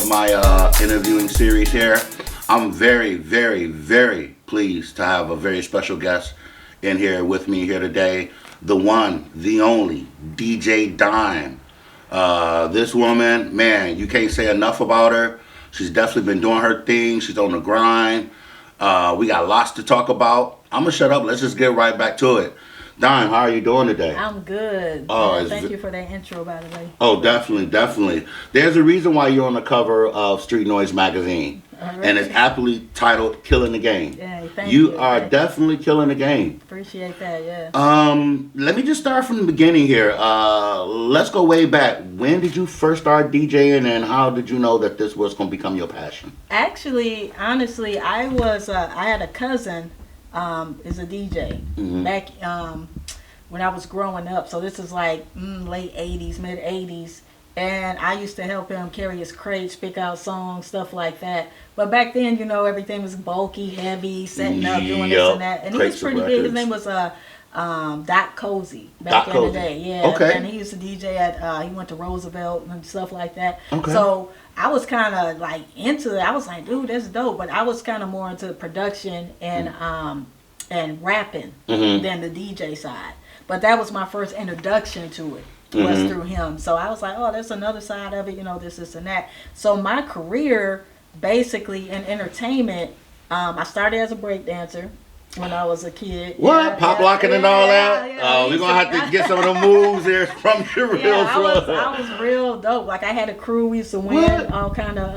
of my interviewing series here. I'm very, very, very pleased to have a very special guest in here with me here today. The one, the only, DJ Dime. This woman, man, you can't say enough about her. She's definitely been doing her thing. She's on the grind. We got lots to talk about. I'm going to shut up. Let's just get right back to it. Dime, how are you doing today? I'm good. Oh, thank you for that intro, by the way. Oh, definitely, definitely. There's a reason why you're on the cover of Street Noise magazine. Right. And it's aptly titled Killing the Game. Yeah, thank you. You are definitely killing the game. Appreciate that, yeah. Let me just start from the beginning here. Let's go way back. When did you first start DJing, and how did you know that this was going to become your passion? Actually, honestly, I had a cousin is a DJ back when I was growing up. So this is like late 80s, mid 80s. And I used to help him carry his crates, pick out songs, stuff like that. But back then, you know, everything was bulky, heavy, setting up, doing this and that. And he was pretty big. His name was Doc Cozy back in the day. Yeah. Okay. And he used to DJ at, he went to Roosevelt and stuff like that. Okay. So I was kind of like into it. I was like, dude, that's dope. But I was kind of more into production and rapping than the DJ side. But that was my first introduction to it. Was through him. So I was like, oh, there's another side of it, you know, this and that. So my career basically in entertainment, I started as a breakdancer when I was a kid. What? Pop locking and all that? Oh, we're going to have to get some of the moves here from your real I was real dope. Like I had a crew. We used to win all kind of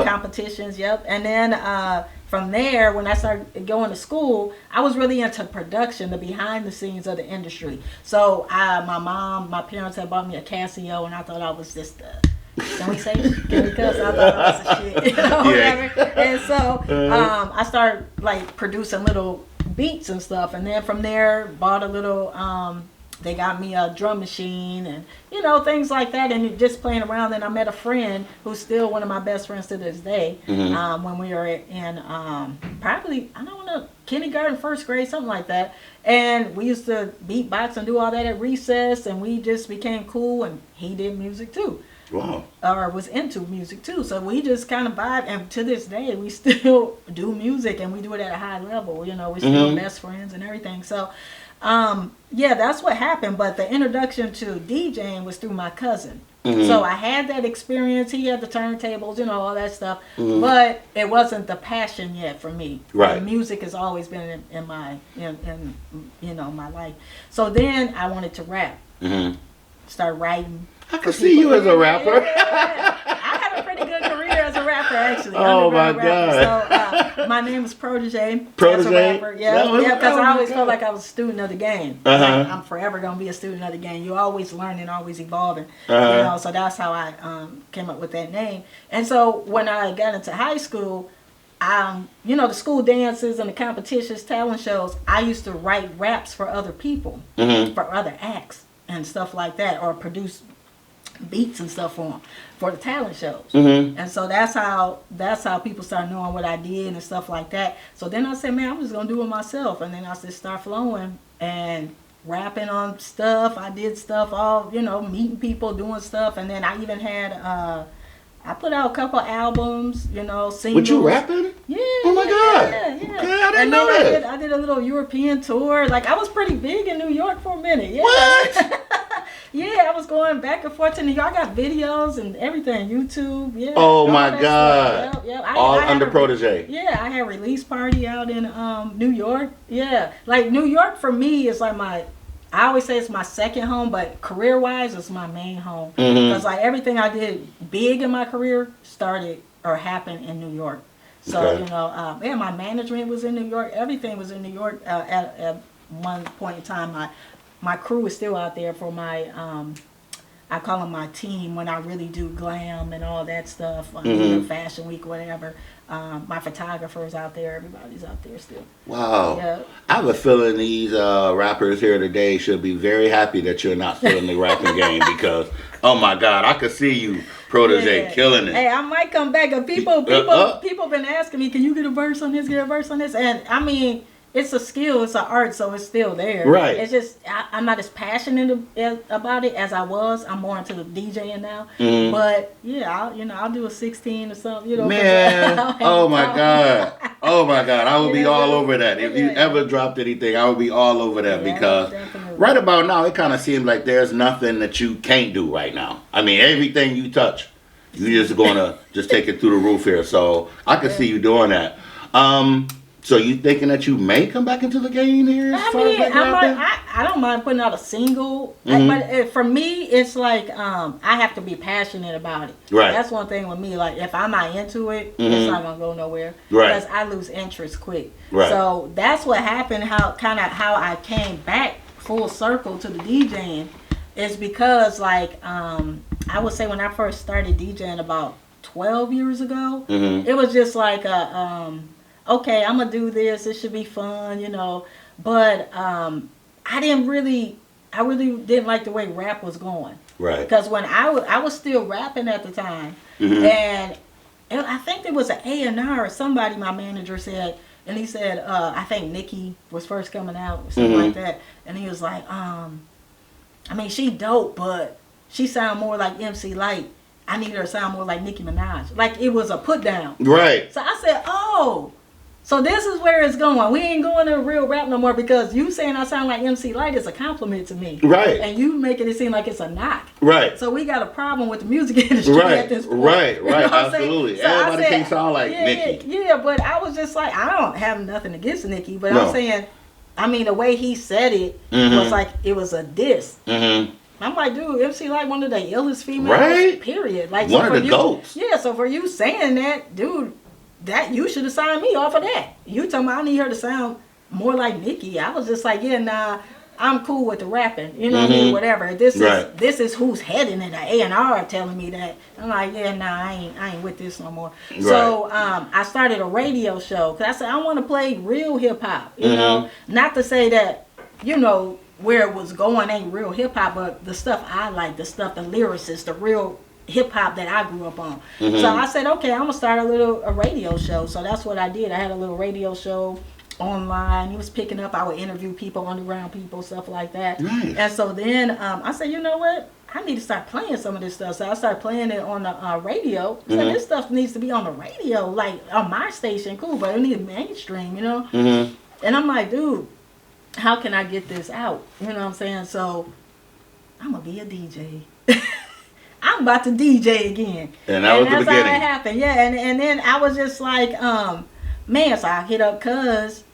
competitions. Yep. And then from there, when I started going to school, I was really into production, the behind the scenes of the industry. So my parents had bought me a Casio, and I thought I was just can we say it? Because I thought I was a shit, you know, whatever. And so I started like producing little beats and stuff, and then from there bought a little. They got me a drum machine and, you know, things like that, and just playing around. Then I met a friend who's still one of my best friends to this day when we were in probably, I don't know, kindergarten, first grade, something like that. And we used to beatbox and do all that at recess, and we just became cool, and he did music too. Wow. Or was into music too. So we just kind of vibe, and to this day we still do music, and we do it at a high level. You know, we're still best friends and everything. So yeah, that's what happened. But the introduction to DJing was through my cousin. So I had that experience. He had the turntables, you know, all that stuff. But it wasn't the passion yet for me. Right. The music has always been in my, in you know, my life. So then I wanted to rap. Start writing. I can see you as a rapper. Yeah. I had a pretty good career as a rapper, actually. Oh my God. So my name is Protege. Protege? As a rapper. Yeah, because I always felt like I was a student of the game. Like, I'm forever going to be a student of the game. You're always learning, always evolving. You know, so that's how I came up with that name. And so when I got into high school, you know, the school dances and the competitions, talent shows, I used to write raps for other people, for other acts and stuff like that, or produce beats and stuff for the talent shows. And so that's how people started knowing what I did and stuff like that. So then I said, man, I'm just gonna do it myself. And then I just start flowing and rapping on stuff. I did stuff, all, you know, meeting people, doing stuff. And then I even had I put out a couple albums, you know, singles. What, you rapping? Yeah. Oh my God. Yeah. Okay, I didn't know that. I did a little European tour. Like, I was pretty big in New York for a minute. Yeah. What? Yeah, I was going back and forth to New York. I got videos and everything, YouTube. Yeah. Oh my God. Yep. All under Protege. Yeah, I had a release party out in New York. Yeah. Like, New York for me is like I always say it's my second home, but career-wise, it's my main home. Because like everything I did big in my career started or happened in New York. So, you know, yeah, my management was in New York. Everything was in New York at one point in time. My crew is still out there for my, I call them my team when I really do glam and all that stuff, Fashion Week, whatever. My photographers out there, everybody's out there still. Wow. Yeah. I have a feeling these rappers here today should be very happy that you're not still in the rapping game because, oh my God, I could see you, Protege, killing it. Hey, I might come back. And people been asking me, can you get a verse on this, get a verse on this? And I mean, it's a skill, it's an art, so it's still there. Right. It's just I'm not as passionate about it as I was. I'm more into the DJing now. But yeah, I'll do a 16 or something. Man, oh my God, I would be all over that. If you ever dropped anything, I would be all over that because definitely. Right about now, it kind of seems like there's nothing that you can't do right now. I mean, everything you touch, you're just gonna just take it through the roof here. So I can see you doing that. So you thinking that you may come back into the game here? I don't mind putting out a single, but for me, it's like I have to be passionate about it. Right. That's one thing with me. Like if I'm not into it, it's not gonna go nowhere. Right. Because I lose interest quick. Right. So that's what happened. How I came back full circle to the DJing is because like I would say when I first started DJing about 12 years ago, it was just like okay, I'm gonna do this. It should be fun, But I really didn't like the way rap was going. Right. Because when I was still rapping at the time, and I think there was an A&R or somebody my manager said, and he said, I think Nicki was first coming out or something like that, and he was like, I mean, she dope, but she sound more like MC Lyte. I need her to sound more like Nicki Minaj. Like it was a put down. Right. So I said, oh. So this is where it's going. We ain't going to real rap no more because you saying I sound like MC Lyte is a compliment to me. Right. And you making it seem like it's a knock. Right. So we got a problem with the music industry at this point. Right, absolutely. So everybody can't sound like Nicki. Yeah, but I was just like, I don't have nothing against Nicki, but I'm saying, I mean, the way he said it was like it was a diss. I'm like, dude, MC Lyte one of the illest females, period. Like one of the goats. Yeah, so for you saying that, dude, that you should have signed me off of that. You talking about I need her to sound more like Nicki. I was just like, yeah, nah, I'm cool with the rapping. You know what I mean? Whatever. This is who's heading in the A&R telling me that. I'm like, yeah, nah, I ain't with this no more. Right. So I started a radio show because I said I want to play real hip hop. You know, not to say that where it was going ain't real hip hop, but the stuff I like, the lyricists, the real hip hop that I grew up on. So I said, okay, I'm gonna start a radio show. So that's what I did. I had a little radio show online. It was picking up. I would interview people, underground people, stuff like that. Nice. And so then I said, you know what? I need to start playing some of this stuff. So I started playing it on the radio. So this stuff needs to be on the radio, like on my station, cool, but it needs mainstream, And I'm like, dude, how can I get this out? You know what I'm saying? So I'm gonna be a DJ. I'm about to DJ again. And that was the beginning. That's how it happened. Yeah, and then I was just like, man, so I hit up Cuz,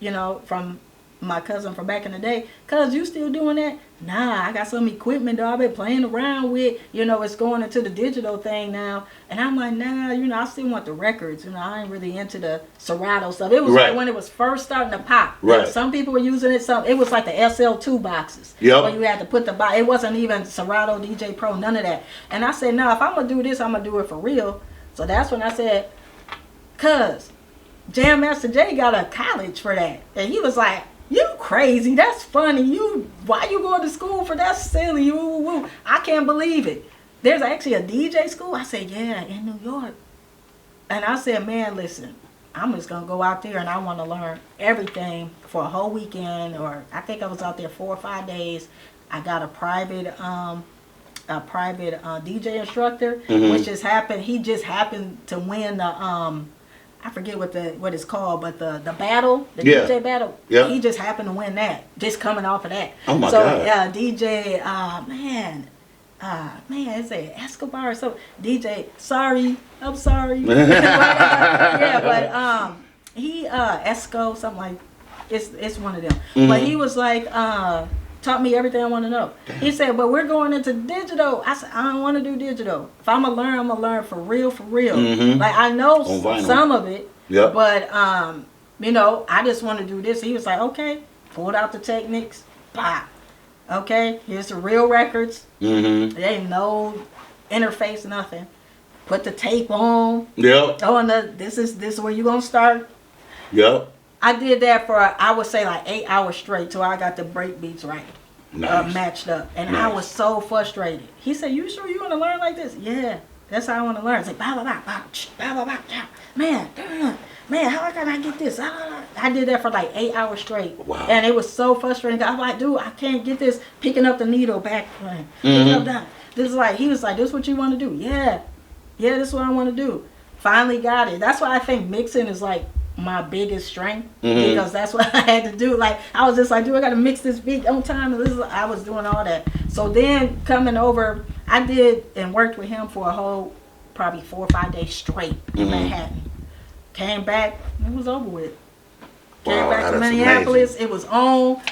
from my cousin from back in the day. Cuz, you still doing that? Nah, I got some equipment that I've been playing around with. It's going into the digital thing now. And I'm like, nah, I still want the records. I ain't really into the Serato stuff. It was like when it was first starting to pop. Right. Some people were using it. It was like the SL2 boxes. Yep. Where you had to put the box. It wasn't even Serato, DJ Pro, none of that. And I said, nah, if I'm going to do this, I'm going to do it for real. So that's when I said, Cuz, Jam Master Jay got a college for that. And he was like, you crazy. That's funny. Why you going to school for that? Silly. I can't believe it. There's actually a DJ school. I said, yeah, in New York. And I said, man, listen, I'm just going to go out there and I want to learn everything for a whole weekend. Or I think I was out there 4 or 5 days. I got a private DJ instructor, which just happened. He just happened to win the I forget what it's called, but the battle, the DJ battle, he just happened to win that, just coming off of that. Oh my God. So DJ, man, it's a Escobar or something. DJ, I'm sorry. But he Esco, something like, it's one of them. But he was like, taught me everything I want to know. Damn. He said, but we're going into digital. I said, I don't want to do digital. If I'm going to learn, I'm going to learn for real. Like, I know some of it, but, I just want to do this. He was like, okay, pulled out the Technics. Bah. Okay, here's the real records. There ain't no interface, nothing. Put the tape on. Yep. Oh, and this is where you're going to start. Yep. I did that for, I would say, like 8 hours straight till I got the break beats right. Nice. Matched up. And I was so frustrated. He said, you sure you want to learn like this? Yeah. That's how I want to learn. It's like, blah, blah, blah, blah, blah, blah, blah, blah. Man, how can I get this? I did that for like 8 hours straight. Wow. And it was so frustrating. I was like, dude, I can't get this. Picking up the needle back. Picking up that. This is like, he was like, this is what you want to do? Yeah, this is what I want to do. Finally got it. That's why I think mixing is like my biggest strength, because that's what I had to do. Like, I was just like, dude, I got to mix this beat on time. And I was doing all that. So then coming over, I did and worked with him for a whole probably 4 or 5 days straight in Manhattan. Came back, it was over with. Came back to Minneapolis, amazing. It was on.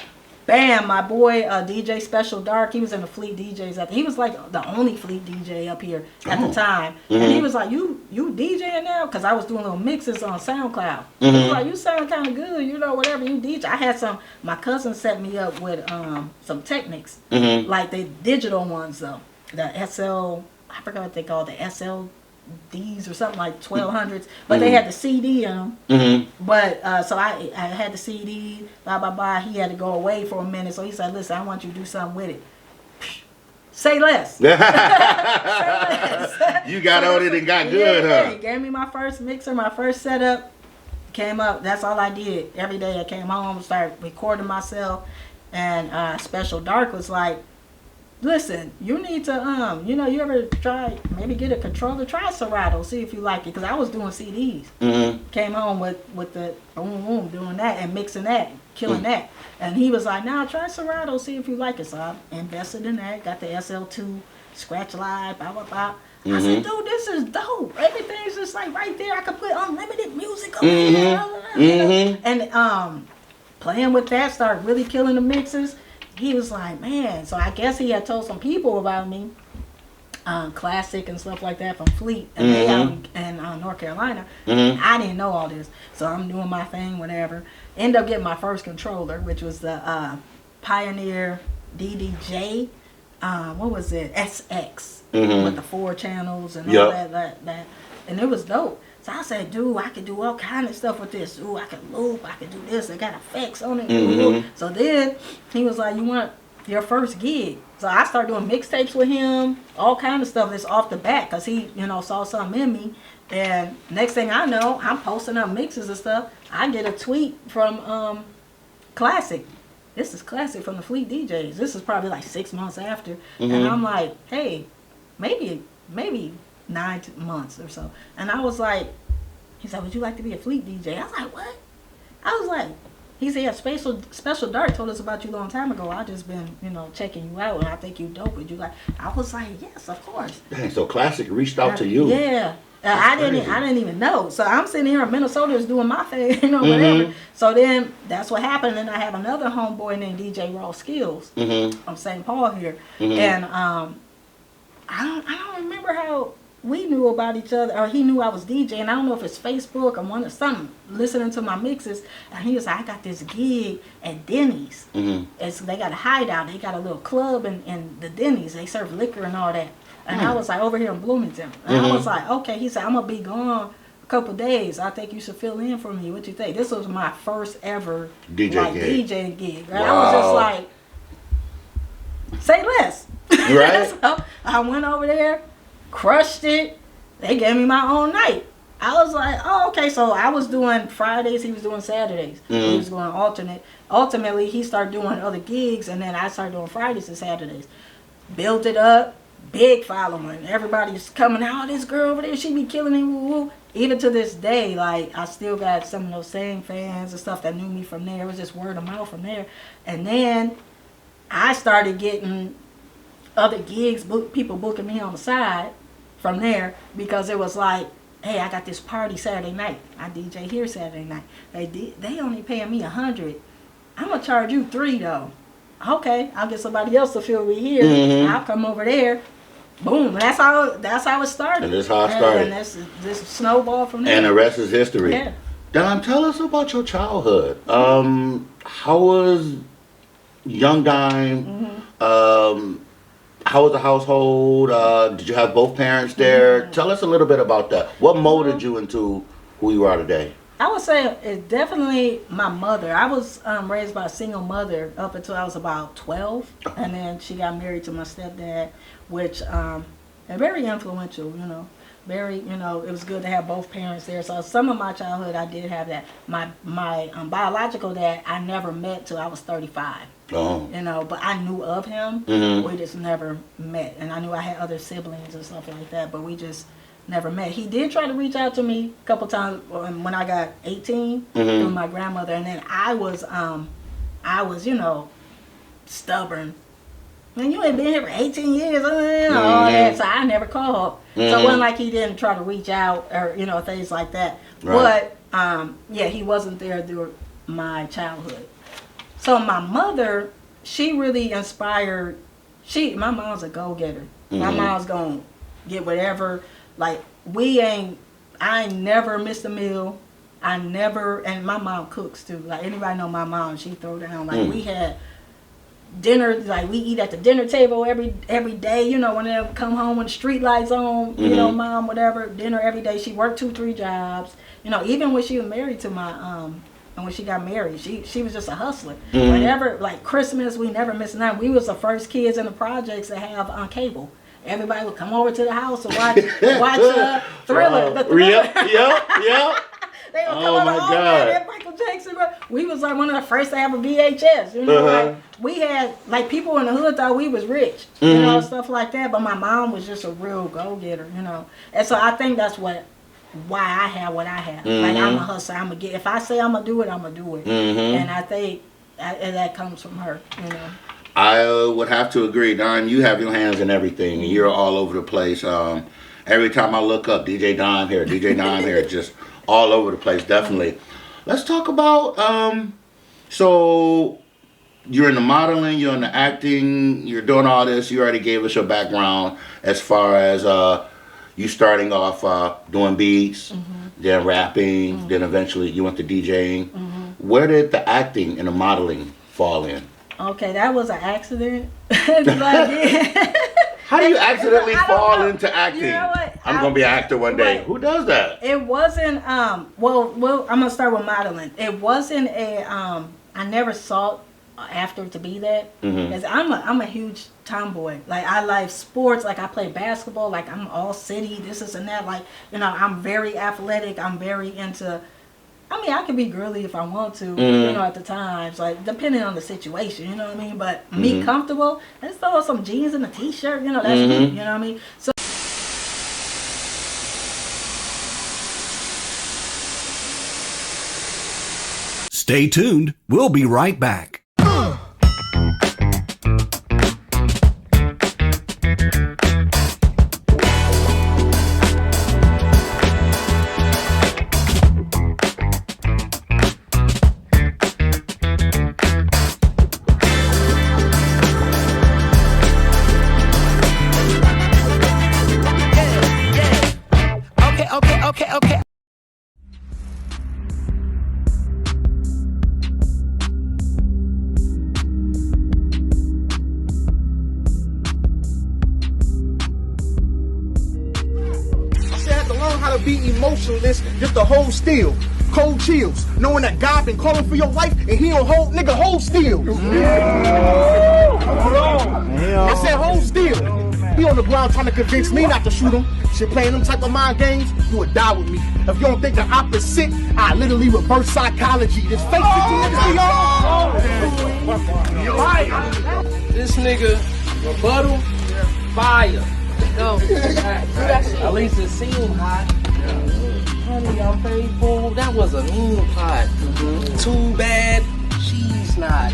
Bam, my boy DJ Special Dark, he was in the Fleet DJs. He was like the only Fleet DJ up here at the time. And he was like, you DJing now? Because I was doing little mixes on SoundCloud. He was like, you sound kind of good, you know, whatever, you DJ. I had my cousin set me up with some Technics, like the digital ones though. The SL, I forgot what they call the SLDs or something like 1200s, but they had the CD in them. But so I had the CD, blah blah blah. He had to go away for a minute, so he said, "Listen, I want you to do something with it. Say less." Say less. You got on it and got good, huh? He gave me my first mixer, my first setup. Came up. That's all I did every day. I came home, started recording myself, and Special Dark was like, listen, you need to, you know, you ever try, maybe get a controller, try Serato, see if you like it, because I was doing CDs. Came home with the boom, doing that and mixing that, killing that. And he was like, nah, try Serato, see if you like it. So I invested in that, got the SL2, Scratch Live, blah, blah, blah. I said, dude, this is dope. Everything's just like right there. I could put unlimited music on here. You know? And playing with that, started really killing the mixes. He was like, man, so I guess he had told some people about me, Classic and stuff like that from Fleet, and they out in North Carolina. I didn't know all this, so I'm doing my thing, whatever. Ended up getting my first controller, which was the Pioneer DDJ, what was it, SX, with the 4 channels and all that, and it was dope. So I said, dude, I could do all kind of stuff with this. Ooh, I could loop, I could do this. I got effects on it. So then he was like, you want your first gig? So I started doing mixtapes with him, all kind of stuff that's off the bat, because he, you know, saw something in me. And next thing I know, I'm posting up mixes and stuff. I get a tweet from Classic. This is Classic from the Fleet DJs. This is probably like 6 months after. And I'm like, hey, maybe 9 months or so. And I was like, he said, would you like to be a Fleet DJ? I was like, what? I was like, he said, yeah, Special Dark told us about you a long time ago. I just been, you know, checking you out, and I think you dope. Would you like? I was like, yes, of course. Dang, so Classic reached out to you. Yeah. I didn't even know. So I'm sitting here in Minnesota just doing my thing, you know, whatever. So then that's what happened. And I have another homeboy named DJ Raw Skills from St. Paul here. And I don't remember how we knew about each other, or he knew I was DJing. I don't know if it's Facebook or something, listening to my mixes. And he was like, I got this gig at Denny's. They got a hideout. They got a little club in the Denny's. They serve liquor and all that. And I was like, over here in Bloomington. And I was like, okay. He said, I'm going to be gone a couple days. I think you should fill in for me. What you think? This was my first ever DJ gig. Right? Wow. I was just like, say less. Right. So I went over there, crushed it. They gave me my own night. I was like, oh, okay. So I was doing Fridays. He was doing Saturdays. He was going alternate. Ultimately, he started doing other gigs, and then I started doing Fridays and Saturdays. Built it up. Big following. Everybody's coming out. This girl over there, she be killing it. Woo, woo. Even to this day, like, I still got some of those same fans and stuff that knew me from there. It was just word of mouth from there. And then I started getting other gigs, people booking me on the side from there, because it was like, hey, I got this party Saturday night. I DJ here Saturday night. They only paying me $100. I'm gonna charge you $3 though. Okay, I'll get somebody else to fill me here. I'll come over there. Boom. That's how it started. And that's how it started. And this snowball from there. And the rest is history. Yeah. Don, tell us about your childhood. How was Young Dime? How was the household? Did you have both parents there? Tell us a little bit about that. What molded you into who you are today? I would say it's definitely my mother. I was raised by a single mother up until I was about 12. And then she got married to my stepdad, which and very influential, you know. Very, you know, it was good to have both parents there. So some of my childhood, I did have that. My biological dad, I never met till I was 35. Oh. You know, but I knew of him. We just never met. And I knew I had other siblings and stuff like that, but we just never met. He did try to reach out to me a couple times when I got 18 through my grandmother. And then I was, you know, stubborn. Man, you ain't been here for 18 years, all that. So I never called. So it wasn't like he didn't try to reach out or, you know, things like that. Right. But, yeah, he wasn't there through my childhood. So my mother, she really inspired, my mom's a go-getter. My mom's going to get whatever. Like, I ain't never missed a meal. And my mom cooks too. Like, anybody know my mom, she throw down. Like, we had dinner, like we eat at the dinner table every day, you know, when they come home when the street lights on, you know, mom, whatever, dinner every day. She worked 2-3 jobs, you know, even when she was married to my and when she got married, she was just a hustler. Whenever, like Christmas, we never missed nothing. We was the first kids in the projects to have on cable. Everybody would come over to the house and watch Thriller. The Thriller. Yep. They would come over all that, Michael Jackson. We was like one of the first to have a VHS. You know, like we had, like, people in the hood thought we was rich, you know, stuff like that. But my mom was just a real go-getter, you know. And so I think that's why I have what I have. Like, I'm a hustler. If I say I'm gonna do it, I'm gonna do it. And I think that comes from her, you know. I would have to agree, Don. You have your hands in everything, and you're all over the place. Every time I look up, DJ Don here, just all over the place, definitely. Let's talk about, so you're in the modeling, you're in the acting, you're doing all this. You already gave us your background as far as you starting off doing beats, then rapping, then eventually you went to DJing. Where did the acting and the modeling fall in? Okay, that was an accident. How do you accidentally fall into acting? You know what? I'm going to be an actor one day. Who does that? It wasn't, well, I'm going to start with modeling. It wasn't I never sought after to be that. Because I'm a huge tomboy. Like, I like sports. Like, I play basketball. Like, I'm all city, this and that. Like, you know, I'm very athletic. I'm very into, I mean, I can be girly if I want to, you know, at the times, like, depending on the situation, you know what I mean? But me comfortable, let's throw on some jeans and a t-shirt, you know, that's me, you know what I mean? So stay tuned. We'll be right back. Okay. How to be emotionless, just to hold still. Cold chills, knowing that God been calling for your life and he don't hold, nigga, hold still. I said hold still. He on the ground trying to convince me not to shoot him. Shit, playing them type of mind games, you would die with me. If you don't think the opposite, I literally reverse psychology. This fake shit you niggas be on. This nigga, rebuttal, fire. No, at least it seemed hot. Honey, I'm faithful. That was a mean pot. Too bad she's not.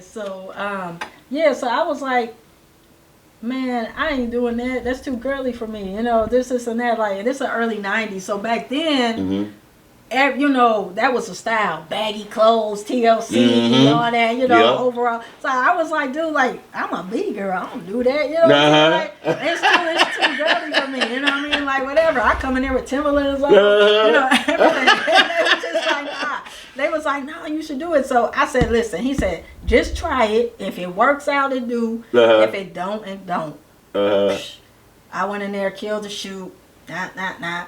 So, yeah, so I was like, man, I ain't doing that. That's too girly for me. You know, this and that. Like, this is the early 90s. So back then, you know, that was a style. Baggy clothes, TLC, all that, you know, overall. So I was like, dude, like, I'm a B girl. I don't do that, you know what I mean? Like, it's too girly for me, you know what I mean? Like, whatever. I come in there with Timberlands on, you know, everything. They was just like, nah. They was like, no, you should do it. So I said, listen, he said, just try it. If it works out, it do. If it don't, it don't. I went in there, killed the shoot. Nah.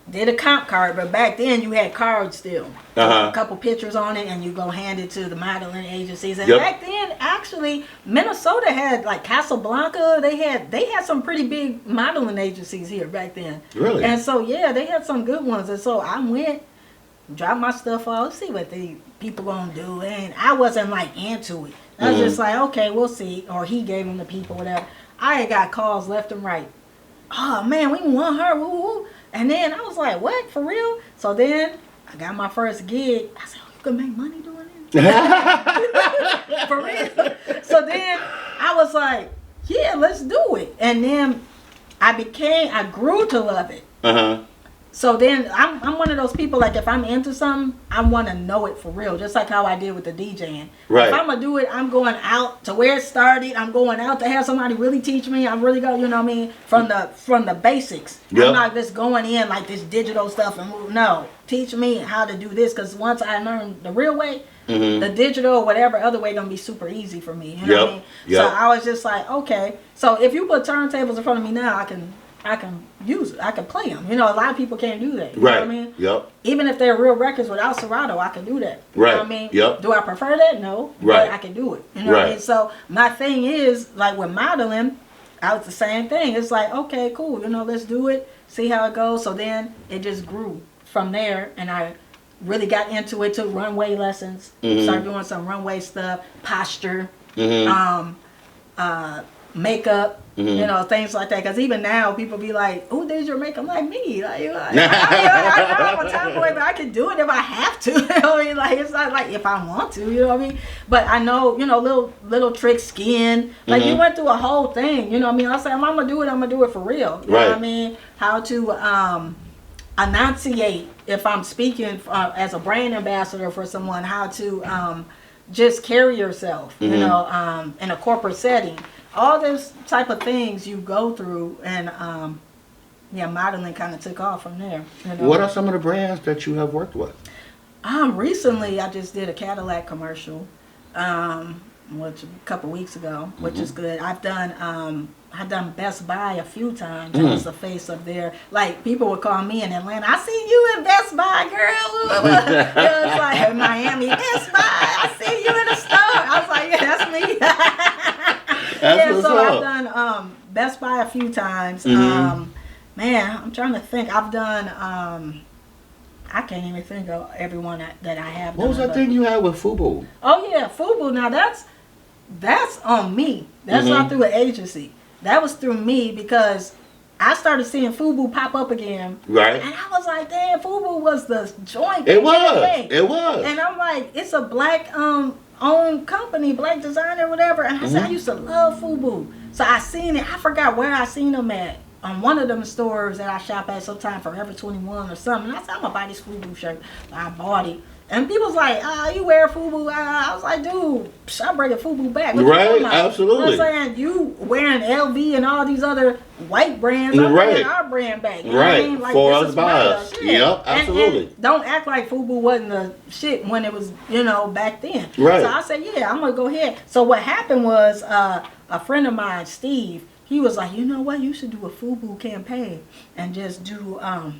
Did a comp card, but back then you had cards still. A couple pictures on it, and you go hand it to the modeling agencies. And back then, actually, Minnesota had like Casablanca. They had some pretty big modeling agencies here back then. Really? And so yeah, they had some good ones. And so I went, dropped my stuff off, see what the people gonna do. And I wasn't like into it. I was just like, okay, we'll see. Or he gave them to people, whatever. I had got calls left and right. Oh man, we want her. Woo woo. And then I was like, what, for real? So then I got my first gig. I said, oh, you can make money doing this? For real? So then I was like, yeah, let's do it. And then I grew to love it. So then I'm one of those people, like if I'm into something, I want to know it for real. Just like how I did with the DJing. Right. If I'm going to do it, I'm going out to where it started. I'm going out to have somebody really teach me. I'm really going, you know what I mean, from the basics. I'm not just going in like this digital stuff and move. No, teach me how to do this, because once I learn the real way, the digital or whatever other way going to be super easy for me. You know what I mean? So I was just like, okay. So if you put turntables in front of me now, I can use it. I can play them. You know, a lot of people can't do that. You know what I mean? Even if they're real records without Serato, I can do that. You know what I mean? Do I prefer that? No. But I can do it. You know what I mean? So my thing is, like with modeling, I was the same thing. It's like, okay, cool. You know, let's do it. See how it goes. So then it just grew from there, and I really got into it. Took runway lessons. Started doing some runway stuff, posture, makeup. You know, things like that. Because even now, people be like, who did your makeup? Like me. Like, I don't have a time for it, but I can do it if I have to. You know what I mean? Like, it's not like if I want to, you know what I mean? But I know, you know, little trick skin. Like, you went through a whole thing. You know what I mean? I said, if I'm going to do it, I'm going to do it for real. You know what I mean? How to enunciate if I'm speaking as a brand ambassador for someone. How to just carry yourself, you know, in a corporate setting. All those type of things you go through, and modeling kind of took off from there. You know? What are some of the brands that you have worked with? Recently, I just did a Cadillac commercial, which a couple weeks ago, which is good. I've done Best Buy a few times. I was the face of there. Like, people would call me in Atlanta, I seen you in Best Buy, girl. It was like in Miami, Best Buy, I seen you in the store. I was like, yeah, that's me. So I've done Best Buy a few times. Man, I'm trying to think. I've done I can't even think of everyone that I have. What was that thing you had with Fubu? Oh yeah, Fubu. Now that's on me. That's not through an agency. That was through me, because I started seeing Fubu pop up again. Right. And I was like, damn, Fubu was the joint. It was. And I'm like, it's a black owned company, black designer, whatever. And I said, I used to love Fubu. So I seen it. I forgot where I seen them at. On one of them stores that I shop at, sometime Forever 21 or something. And I said, I'm going to buy this Fubu shirt. I bought it. And people's like, you wear Fubu. I was like, dude, I'm bringing Fubu back. Right, absolutely. You know what I'm saying? You wearing LV and all these other white brands. I'm bringing our brand back. You know what I mean? Like, for us, by us. Yep, absolutely. And don't act like Fubu wasn't the shit when it was, you know, back then. Right. So I said, yeah, I'm going to go ahead. So what happened was a friend of mine, Steve, he was like, you know what? You should do a Fubu campaign and just do, I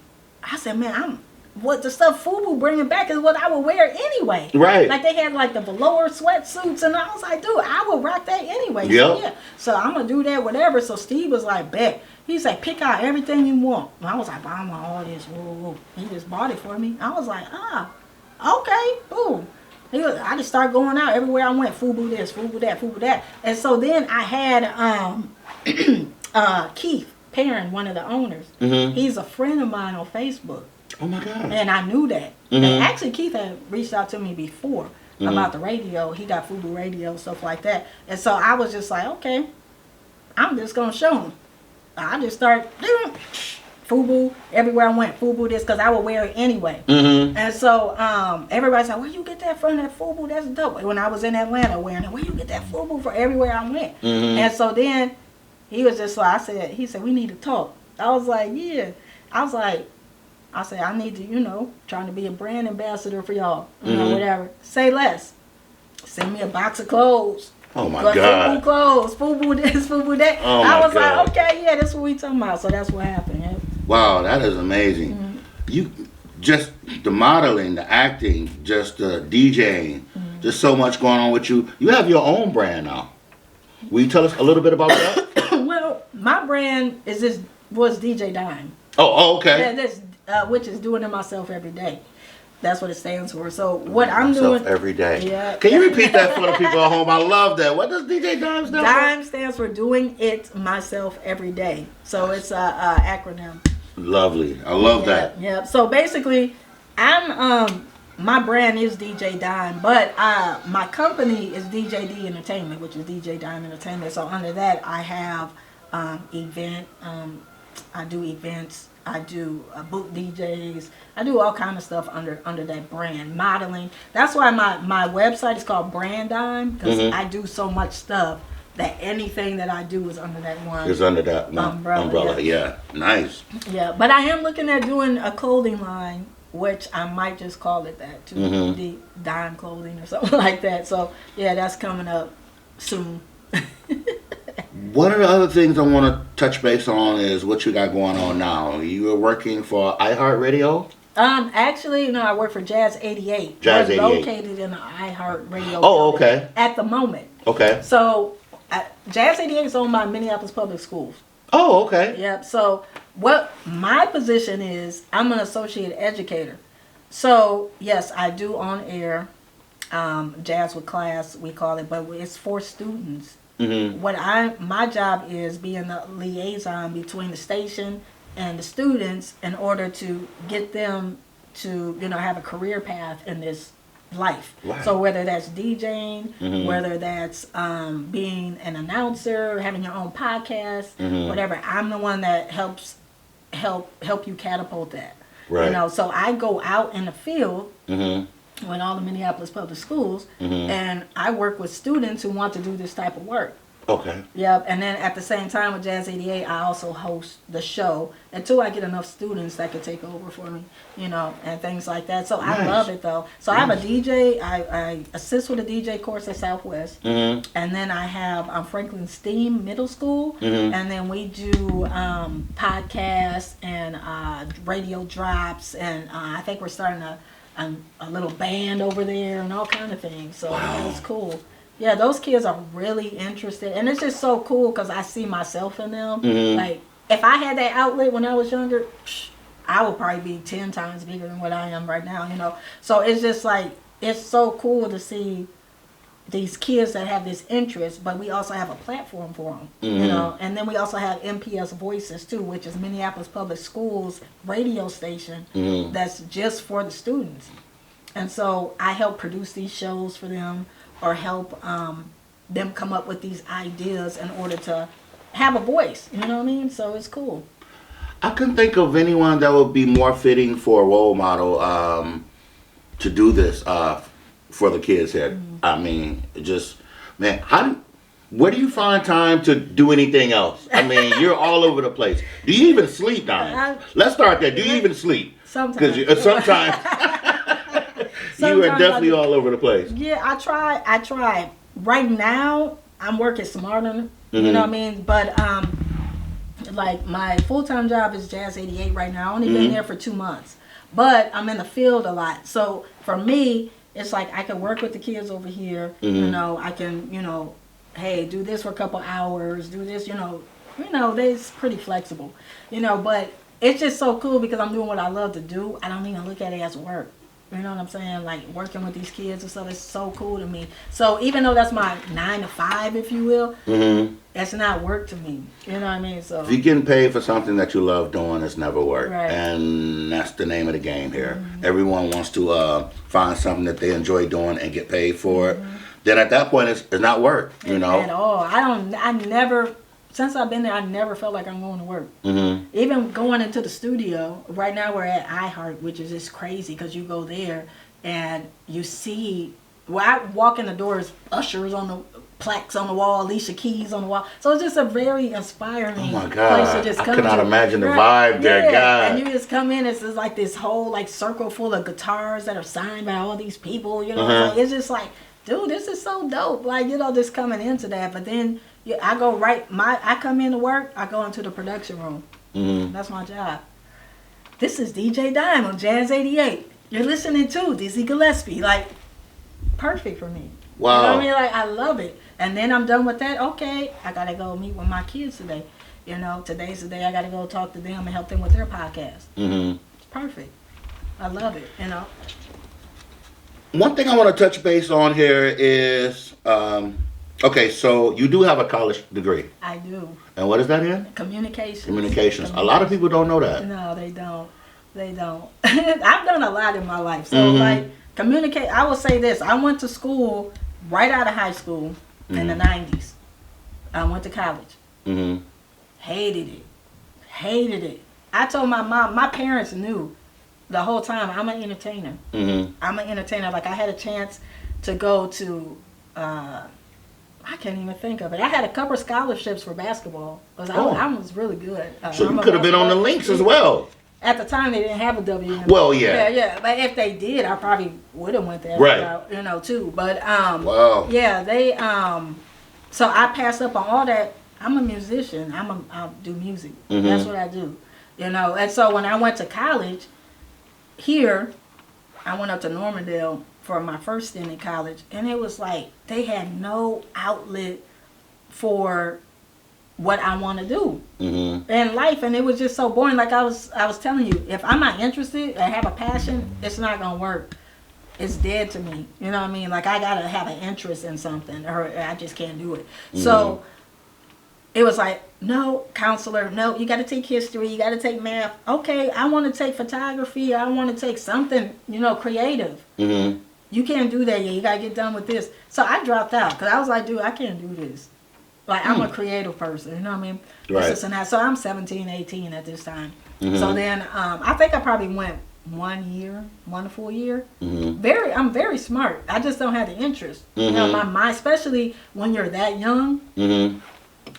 said, man, what the stuff Fubu bringing back is what I would wear anyway. Right. Like, they had like the velour sweatsuits, and I was like, dude, I would rock that anyway. Yep. So yeah. So I'm going to do that, whatever. So Steve was like, bet. He's like, pick out everything you want. And I was like, I want all this. Whoa. He just bought it for me. I was like, okay, boom. I just started going out everywhere I went. Fubu this, Fubu that, Fubu that. And so then I had Keith Perrin, one of the owners. He's a friend of mine on Facebook. Oh my God. And I knew that. And actually Keith had reached out to me before about the radio. He got Fubu radio, stuff like that. And so I was just like, okay, I'm just going to show him. I just start FUBU. Everywhere I went, FUBU this, because I would wear it anyway. And so everybody's like, where you get that from, that FUBU? That's dope. When I was in Atlanta wearing it, where you get that FUBU from? Everywhere I went. And so then he was just like, he said, we need to talk. I was like, yeah. I said, I need to, trying to be a brand ambassador for y'all. Whatever. Say less. Send me a box of clothes. Oh my God. FUBU clothes, FUBU this, FUBU that. Oh I was God. like, okay, yeah, that's what we talking about. So that's what happened. Yeah. Wow, that is amazing. You just the modeling, the acting, just the DJing, just so much going on with you. You have your own brand now. Will you tell us a little bit about that? Well, my brand was DJ Dime. Oh, okay. Yeah, this which is doing it myself every day. That's what it stands for. So what I'm doing every day. Yeah. Can you repeat that for the people at home? I love that. What does DJ Dime stand for? Dime stands for doing it myself every day. So it's a acronym. Lovely. I love that. Yeah. So basically, I'm my brand is DJ Dime, but my company is DJD Entertainment, which is DJ Dime Entertainment. So under that, I have event. I do events. I do boot DJs. I do all kind of stuff under that brand. Modeling. That's why my website is called Brand Dime, because I do so much stuff that anything that I do is under that one. It's under that one umbrella. Yeah. Nice. Yeah, but I am looking at doing a clothing line, which I might just call it that too, the Dime Clothing or something like that. So yeah, that's coming up soon. One of the other things I want to touch base on is what you got going on now. You are working for iHeartRadio? Actually, no, I work for Jazz 88. Jazz 88. Located in the iHeartRadio. Oh, okay. At the moment. Okay. So, Jazz 88 is owned by Minneapolis Public Schools. Oh, okay. Yep. So, what my position is, I'm an associate educator. So, yes, I do on air, Jazz with Class, we call it, but it's for students. My job is being the liaison between the station and the students in order to get them to have a career path in this life. Right. So whether that's DJing, whether that's being an announcer, having your own podcast, whatever, I'm the one that help you catapult that. Right. So I go out in the field with all the Minneapolis Public Schools, and I work with students who want to do this type of work. Okay. Yep, and then at the same time with Jazz 88, I also host the show until I get enough students that could take over for me, and things like that. So nice. I love it though. So I have a DJ. I assist with a DJ course at Southwest, and then I have Franklin STEAM Middle School, and then we do podcasts and radio drops, and I think we're starting a little band over there and all kind of things. So it's cool. Yeah, those kids are really interested, and it's just so cool because I see myself in them. Like, if I had that outlet when I was younger, I would probably be 10 times bigger than what I am right now, So it's just like, it's so cool to see these kids that have this interest, but we also have a platform for them, And then we also have MPS Voices too, which is Minneapolis Public Schools radio station that's just for the students. And so I help produce these shows for them, or help them come up with these ideas in order to have a voice. You know what I mean? So it's cool. I couldn't think of anyone that would be more fitting for a role model to do this for the kids here. I mean, just, man, where do you find time to do anything else? I mean, you're all over the place. Do you even sleep, Diane? Let's start there. Do you even sleep? Sometimes. Because sometimes... You are definitely all over the place. Yeah, I try. Right now, I'm working smarter, you know what I mean? But, like, my full-time job is Jazz 88 right now. I've only been there for 2 months. But I'm in the field a lot. So, for me, it's like I can work with the kids over here. I can, hey, do this for a couple hours, do this, it's pretty flexible. But it's just so cool because I'm doing what I love to do. I don't even look at it as work. You know what I'm saying? Like, working with these kids and stuff is so cool to me. So even though that's my 9 to 5, if you will, it's not work to me. You know what I mean? So if you're getting paid for something that you love doing, it's never work. Right. And that's the name of the game here. Everyone wants to find something that they enjoy doing and get paid for it. Then at that point, it's not work. At all. I never since I've been there, I never felt like I'm going to work. Mm-hmm. Even going into the studio, right now we're at iHeart, which is just crazy because you go there and you see, well, I walk in the doors, ushers on the plaques on the wall, Alicia Keys on the wall. So it's just a very inspiring Oh my place God. to just I come cannot to. imagine the vibe there, Yeah. God. And you just come in, it's just like this whole like circle full of guitars that are signed by all these people, you know. Uh-huh. So it's just like, dude, this is so dope. Like, you know, just coming into that. But then I go I come into work, I go into the production room. Mm-hmm. That's my job. This is DJ Dime on Jazz 88. You're listening to Dizzy Gillespie. Like, perfect for me. Wow. You know what I mean? Like, I love it. And then I'm done with that. Okay, I got to go meet with my kids today. You know, today's the day I got to go talk to them and help them with their podcast. Mm-hmm. It's perfect. I love it, you know. One thing I want to touch base on here is, okay, so you do have a college degree. I do. And what is that in? Communications. A lot of people don't know that. No, they don't. They don't. I've done a lot in my life. So, Mm-hmm. like, I will say this. I went to school right out of high school in the 90s. I went to college. Mm-hmm. Hated it. I told my mom, my parents knew the whole time I'm an entertainer. Mm-hmm. I'm an entertainer. Like, I had a chance to go to, I can't even think of it. I had a couple of scholarships for basketball. Because I was really good. So you could have been on the links as well. At the time, they didn't have a WNBA. Well, yeah. Yeah. But if they did, I probably would have went there. Right. You know, too. But, Wow. yeah, they, so I passed up on all that. I'm a musician. I do music. Mm-hmm. That's what I do. You know, and so when I went to college, here, I went up to Normandale for my first stint in college, and it was like they had no outlet for what I want to do in life, and it was just so boring. Like I was telling you, if I'm not interested and have a passion, it's not gonna work. It's dead to me. You know what I mean? Like I gotta have an interest in something, or I just can't do it. So it was like, no, counselor, no, you got to take history, you got to take math. Okay, I want to take photography, I want to take something, you know, creative. Mm-hmm. You can't do that yet, you got to get done with this. So I dropped out because I was like, dude, I can't do this. Like, I'm a creative person, you know what I mean? Right. This and that. So I'm 17, 18 at this time. So then I think I probably went 1 full year. I'm very smart. I just don't have the interest. You know, my mind, especially when you're that young.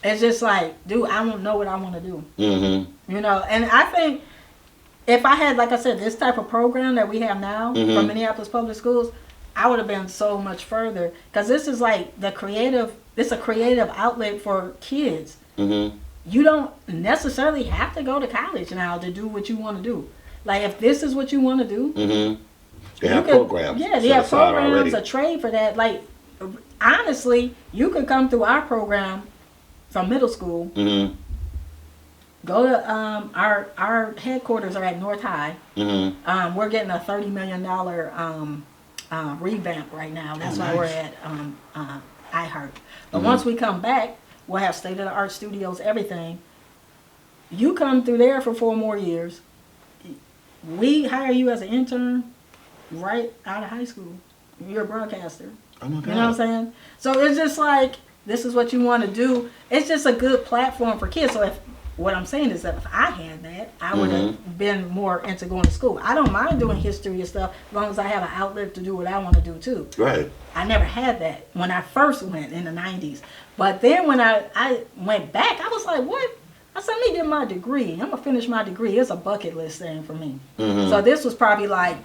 It's just like, dude, I don't know what I want to do. You know, and I think if I had, like I said, this type of program that we have now from Minneapolis Public Schools, I would have been so much further. Because this is like a creative outlet for kids. You don't necessarily have to go to college now to do what you want to do. Like, if this is what you want to do. They have programs. Yeah, they have programs, a trade for that. Like, honestly, you could come through our program from middle school, go to our headquarters are at North High. We're getting a $30 million revamp right now. That's why we're at iHeart. But once we come back, we'll have state-of-the-art studios, everything. You come through there for 4 more years. We hire you as an intern right out of high school. You're a broadcaster. Oh my God. You know what I'm saying? So it's just like, this is what you want to do. It's just a good platform for kids. So what I'm saying is that if I had that, I would have been more into going to school. I don't mind doing history and stuff as long as I have an outlet to do what I want to do too. Right. I never had that when I first went in the 90s. But then when I went back, I was like, what? I said, let me get my degree. I'm going to finish my degree. It's a bucket list thing for me. So this was probably like,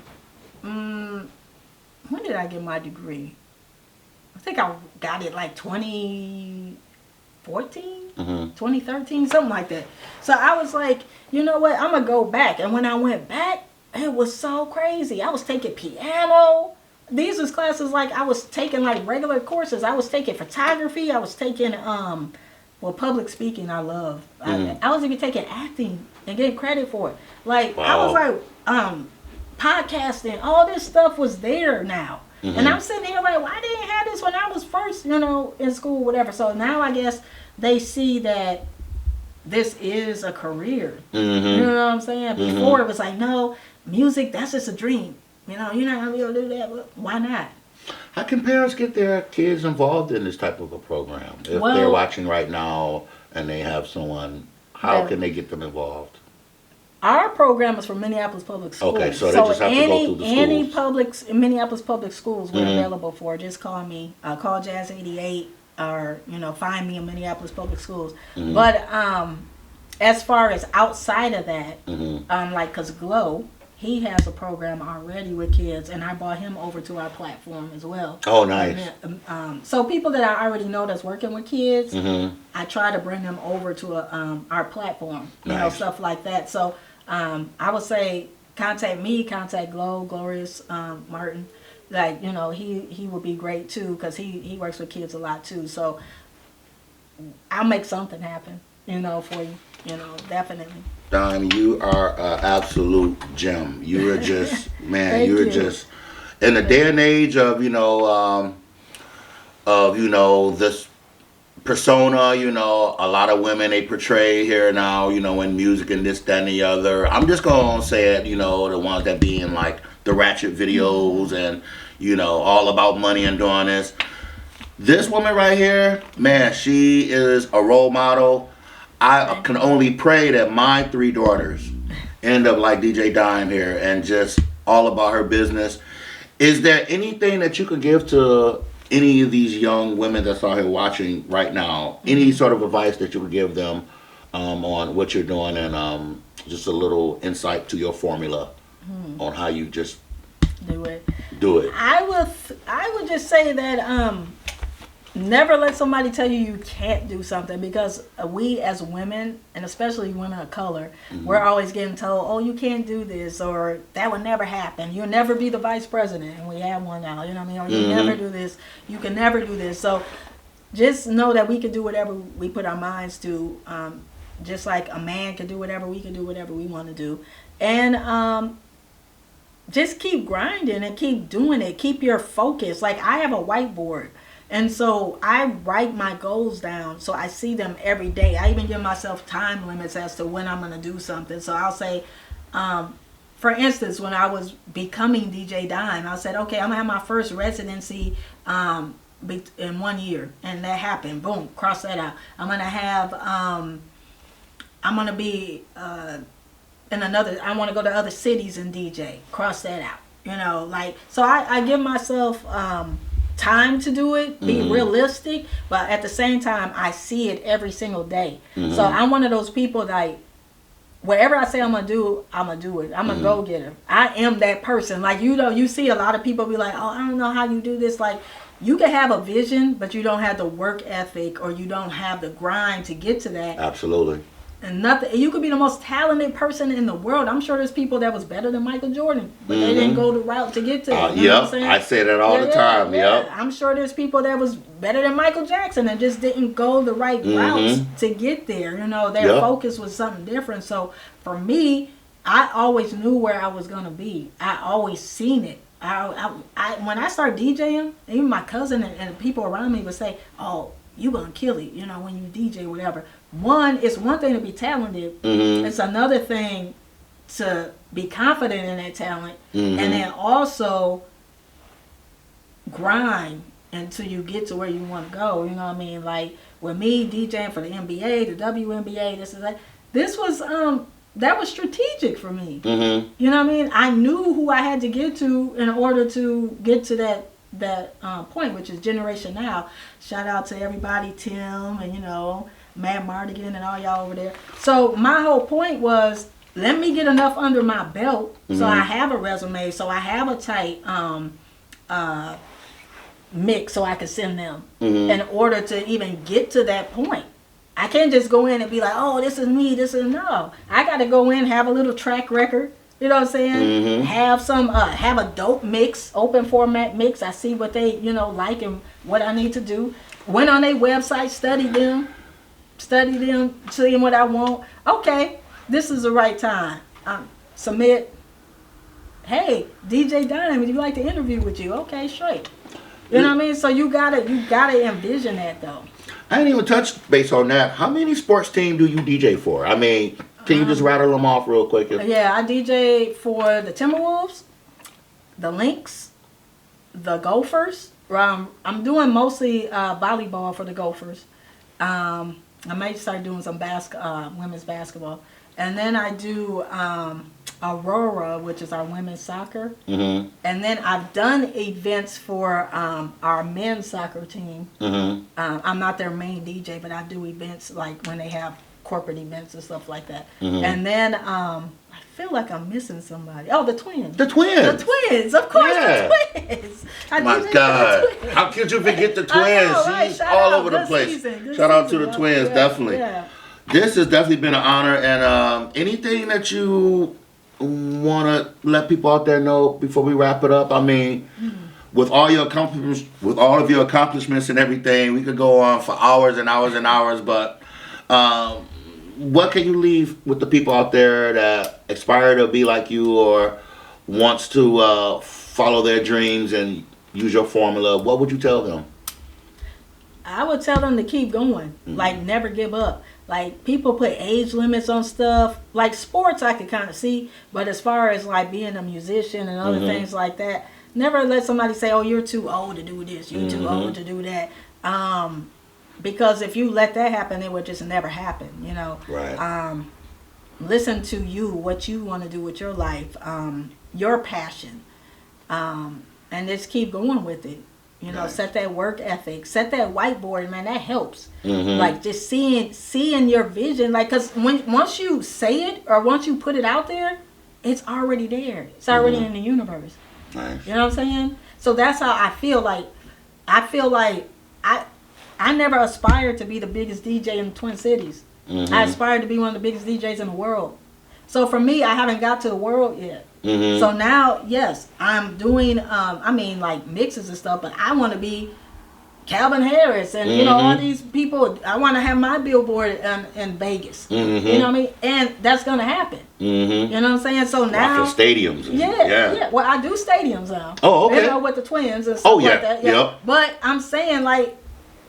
when did I get my degree? I think I got it like 2014, 2013, something like that. So I was like, you know what? I'm going to go back. And when I went back, it was so crazy. I was taking piano. These was classes like I was taking like regular courses. I was taking photography. I was taking, public speaking I love. I was even taking acting and getting credit for it. Like, I was like, podcasting, all this stuff was there now. And I'm sitting here like, why didn't I have this when I was first, you know, in school, whatever. So now I guess they see that this is a career. You know what I'm saying? Before it was like, no, music, that's just a dream. You know, you're not going to be able to do that. But why not? How can parents get their kids involved in this type of a program? If they're watching right now, and they have someone, how can they get them involved? Our program is for Minneapolis Public Schools. Okay, so they just have to go through the schools. Any Minneapolis Public Schools we're available for. Just call me. Call Jazz 88 or, find me in Minneapolis Public Schools. But as far as outside of that, because Glow, he has a program already with kids, and I brought him over to our platform as well. Oh, nice. So people that I already know that's working with kids, I try to bring them over to our platform, stuff like that. So I would say contact me, contact Glow, Glorious Martin. Like, he would be great too, because he works with kids a lot too. So I'll make something happen, for you, definitely. Dime, you are an absolute gem. You are just, man, you're just, in the day and age of, this persona, a lot of women they portray here now, in music and this, that, and the other. I'm just going to say it, the ones that be in like the ratchet videos and, all about money and doing this. This woman right here, man, she is a role model. I can only pray that my 3 daughters end up like DJ Dime here and just all about her business. Is there anything that you could give to any of these young women that's out here watching right now? Any sort of advice that you would give them on what you're doing, and just a little insight to your formula on how you just do it? I would just say that never let somebody tell you can't do something, because we as women, and especially women of color, we're always getting told, oh, you can't do this, or that would never happen. You'll never be the vice president, and we have one now, you know what I mean? Or you never do this, you can never do this. So just know that we can do whatever we put our minds to, just like a man can do whatever, we can do whatever we want to do. And just keep grinding and keep doing it. Keep your focus. Like, I have a whiteboard. And so I write my goals down so I see them every day. I even give myself time limits as to when I'm going to do something. So I'll say, for instance, when I was becoming DJ Dime, I said, okay, I'm going to have my first residency in 1 year. And that happened. Boom, cross that out. I'm going to have, I'm going to be I want to go to other cities and DJ. Cross that out. So I give myself time to do it, be realistic, but at the same time I see it every single day. So I'm one of those people that whatever I say I'm gonna do it. I'm a go-getter. I am that person. Like, you see a lot of people be like, oh, I don't know how you do this. Like, you can have a vision, but you don't have the work ethic, or you don't have the grind to get to that. Absolutely. And nothing. You could be the most talented person in the world. I'm sure there's people that was better than Michael Jordan, but they didn't go the route to get to it. You know what I'm saying? I say that all the time. Yeah. I'm sure there's people that was better than Michael Jackson and just didn't go the right routes to get there. Their focus was something different. So for me, I always knew where I was gonna be. I always seen it. When I started DJing, even my cousin and people around me would say, "Oh, you gonna kill it," when you DJ, whatever. It's one thing to be talented. It's another thing to be confident in that talent, and then also grind until you get to where you want to go. You know what I mean? Like, with me DJing for the NBA, the WNBA, this was that was strategic for me. You know what I mean? I knew who I had to get to in order to get to that point, which is Generation Now. Shout out to everybody, Tim, and Matt Mardigan and all y'all over there. So my whole point was, let me get enough under my belt so I have a resume, so I have a tight mix so I can send them in order to even get to that point. I can't just go in and be like, oh, this is me, no. I got to go in, have a little track record. You know what I'm saying? Have a dope mix, open format mix. I see what they, like and what I need to do. Went on their website, studied them, seeing what I want. Okay, this is the right time. Submit. Hey, DJ Dime, would you like to interview with you? Okay, straight. You know what I mean? So you gotta envision that though. I didn't even touch base on that. How many sports teams do you DJ for? I mean, can you just rattle them off real quick? Yeah, I DJ for the Timberwolves, the Lynx, the Gophers. I'm doing mostly volleyball for the Gophers. I might start doing some women's basketball. And then I do Aurora, which is our women's soccer. Mm-hmm. And then I've done events for our men's soccer team. Mm-hmm. I'm not their main DJ, but I do events like when they have corporate events and stuff like that. Mm-hmm. And then I feel like I'm missing somebody. Oh, the twins. The twins. The twins, of course, Yeah. the twins. My God, how could you forget the twins? I know, right? She's Shout all out. over the Good place. season. Shout out to Good the season. twins, Yeah, definitely. Yeah. This has definitely been an honor, and anything that you want to let people out there know before we wrap it up. I mean, with all your accomplishments, with all of your accomplishments and everything, we could go on for hours and hours and hours. But what can you leave with the people out there that aspire to be like you or wants to follow their dreams and use your formula? What would you tell them? I would tell them to keep going. Like, never give up. Like, people put age limits on stuff. Like, sports I could kind of see. But as far as, like, being a musician and other things like that, never let somebody say, oh, you're too old to do this. You're too old to do that. Because if you let that happen, it would just never happen, you know. Right. Listen to you, what you want to do with your life, your passion. And just keep going with it. You know, Nice. set that work ethic, set that whiteboard, man. That helps. Mm-hmm. Like just seeing your vision, like because once you say it or once you put it out there, it's already there. It's already in the universe. Nice. You know what I'm saying? So that's how I feel. Like I never aspired to be the biggest DJ in the Twin Cities. Mm-hmm. I aspired to be one of the biggest DJs in the world. So for me, I haven't got to the world yet. Mm-hmm. So now, yes, I'm doing, like mixes and stuff, but I want to be Calvin Harris and, you know, all these people. I want to have my billboard in Vegas. Mm-hmm. You know what I mean? And that's going to happen. Mm-hmm. You know what I'm saying? So now. Rocking stadiums. Yeah. Well, I do stadiums now. Oh, okay. You know, with the twins and stuff like that. Yeah. Yep. But I'm saying, like,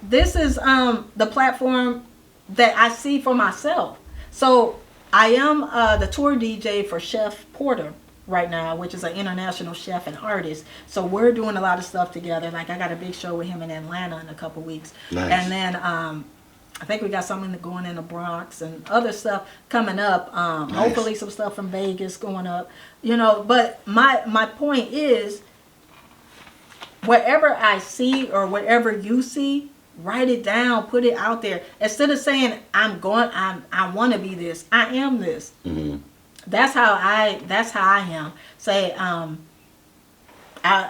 this is the platform that I see for myself. So I am the tour DJ for Chef Porter right now, which is an international chef and artist. So we're doing a lot of stuff together. Like I got a big show with him in Atlanta in a couple weeks. Nice. And then I think we got something going in the Bronx and other stuff coming up. Nice. Hopefully some stuff from Vegas going up. You know, but my point is, whatever I see or whatever you see, write it down, put it out there. Instead of saying I want to be this, I am this. Mm-hmm. That's how I am. Say, I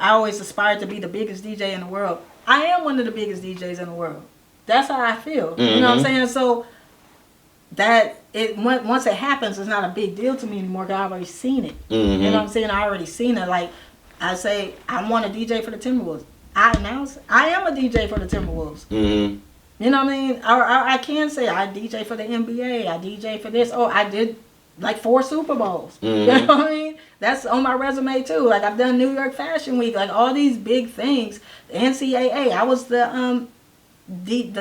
always aspired to be the biggest DJ in the world. I am one of the biggest DJs in the world. That's how I feel. Mm-hmm. You know what I'm saying? So once it happens, it's not a big deal to me anymore because I've already seen it. Mm-hmm. You know what I'm saying? I already seen it. Like I say, I want to DJ for the Timberwolves. I am a DJ for the Timberwolves. Mm-hmm. You know what I mean? I can say I DJ for the NBA. I DJ for this. Oh, I did like 4 Super Bowls. Mm-hmm. You know what I mean? That's on my resume too. Like I've done New York Fashion Week. Like all these big things. The NCAA. I was the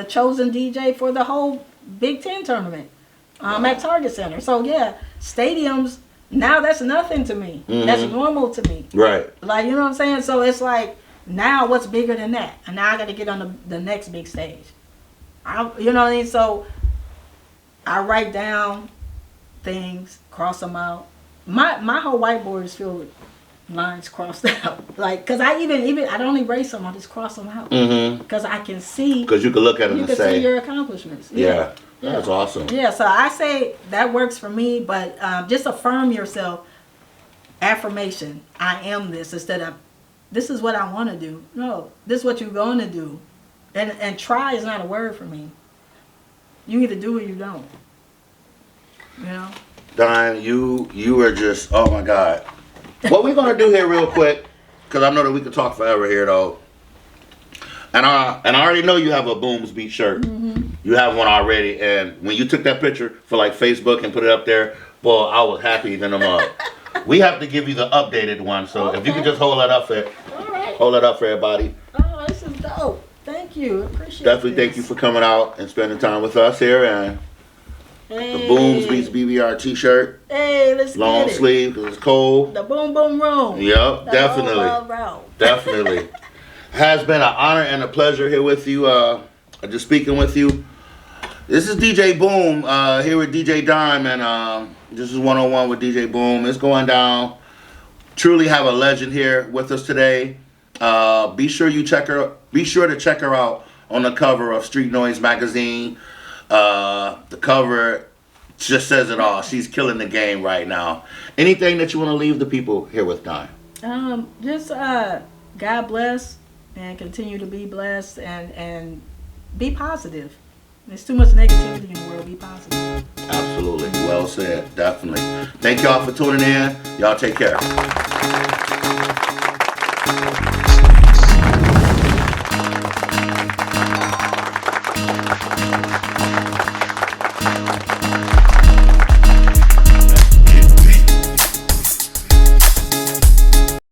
chosen DJ for the whole Big Ten tournament at Target Center. So yeah, stadiums. Now that's nothing to me. Mm-hmm. That's normal to me. Right. Like, you know what I'm saying? So it's like, now what's bigger than that? And now I got to get on the next big stage. You know what I mean? So I write down things, cross them out. My whole whiteboard is filled with lines crossed out. Like, because I don't erase them. I just cross them out. Because I can see. Because you can look at them You and can say. see your accomplishments. Yeah. That's awesome. Yeah, so I say that works for me, but just affirm yourself. Affirmation. I am this instead of this is what I want to do. No, this is what you're going to do. And try is not a word for me. You either do or you don't. You know? Don, you are just, oh my God. What we're going to do here real quick, because I know that we could talk forever here though. And I already know you have a Booms Beat shirt. Mm-hmm. You have one already. And when you took that picture for like Facebook and put it up there, boy, I was happy than a mug. We have to give you the updated one. So if you could just hold that up for Hold that up for everybody. Oh, this is dope. Thank you. Appreciate Definitely this. thank you for coming out and spending time with us here. And the Booms Beats BBR t-shirt. Hey, let's Long get it. sleeve because it's cold. The Boom Boom Room. Yep, The definitely. whole round. Definitely. Has been an honor and a pleasure here with you. Just speaking with you. This is DJ Boom here with DJ Dime, and this is 101 with DJ Boom. It's going down. Truly have a legend here with us today. Be sure to check her out on the cover of Street Noise magazine. The cover just says it all. She's killing the game right now. Anything that you want to leave the people here with, Dime? Just God bless and continue to be blessed and be positive. There's too much negativity in the world. Be positive. Absolutely. Well said. Definitely. Thank y'all for tuning in. Y'all take care.